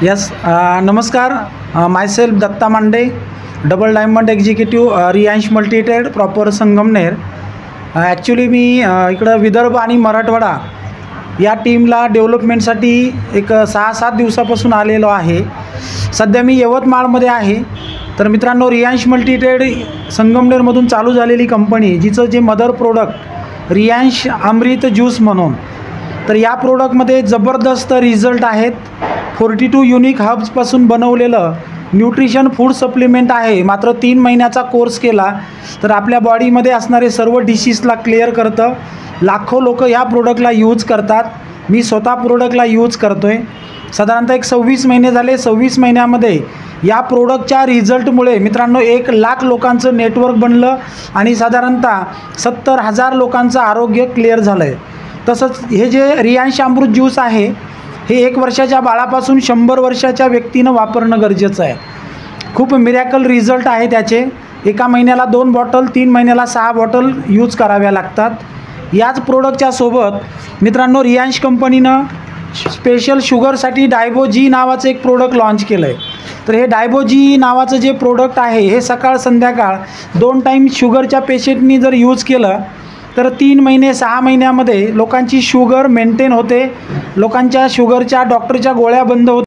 Yes नमस्कार. Myself Datta Mande, double diamond executive, Riyansh Multitrade, proper Sangamner. Actually मी इकडं विदर्भ आणि मराठवाडा या टीमला डेव्हलपमेंटसाठी एक 6-7 दिवसापासून आलेलो आहे. सध्या मी यवतमाळमध्ये आहे. तर मित्रांनो, रियांश मल्टीट्रेड संगमनेरमधून चालू झालेली कंपनी, जिचं जे मदर प्रोडक्ट रियांश अमृत ज्यूस म्हणून, तर या प्रोडक्टमध्ये जबरदस्त रिझल्ट आहेत. 42 युनिक हर्ब्सपासून बनवलेलं न्यूट्रिशन फूड सप्लिमेंट आहे. मात्र 3 महिन्याचा कोर्स केला तर आपल्या बॉडीमध्ये असणारे सर्व डिसीजला क्लिअर करतं. लाखो लोक या प्रोडक्टला यूज करतात. मी स्वतः प्रोडक्टला यूज करतो आहे. साधारणतः एक 26 महिने झाले. 26 महिन्यामध्ये या प्रोडक्टच्या रिझल्टमुळे मित्रांनो 1 लाख लोकांचं नेटवर्क बनलं आणि साधारणतः 70,000 लोकांचं आरोग्य क्लिअर झालं आहे. तसंच हे जे रियांश अमृत ज्यूस आहे, हे 1 वर्षाच्या बाळापासून 100 वर्षाच्या व्यक्तीनं वापरणं गरजेचं आहे. खूप मिरॅकल रिझल्ट आहे त्याचे. एका महिन्याला 2 बॉटल, 3 महिन्याला 6 बॉटल यूज कराव्या लागतात. याच प्रोडक्टच्या सोबत मित्रांनो रियांश कंपनीनं स्पेशल शुगरसाठी डायबोजी नावाचं एक प्रोडक्ट लॉन्च केलं आहे. तर हे डायबोजी नावाचं जे प्रोडक्ट आहे, हे सकाळ संध्याकाळ 2 टाईम शुगरच्या पेशंटनी जर यूज केलं तर 3 महिने 6 महिन्यामध्ये लोकांची शुगर मेंटेन होते. लोकांच्या शुगरच्या डॉक्टरच्या गोळ्या बंद होते.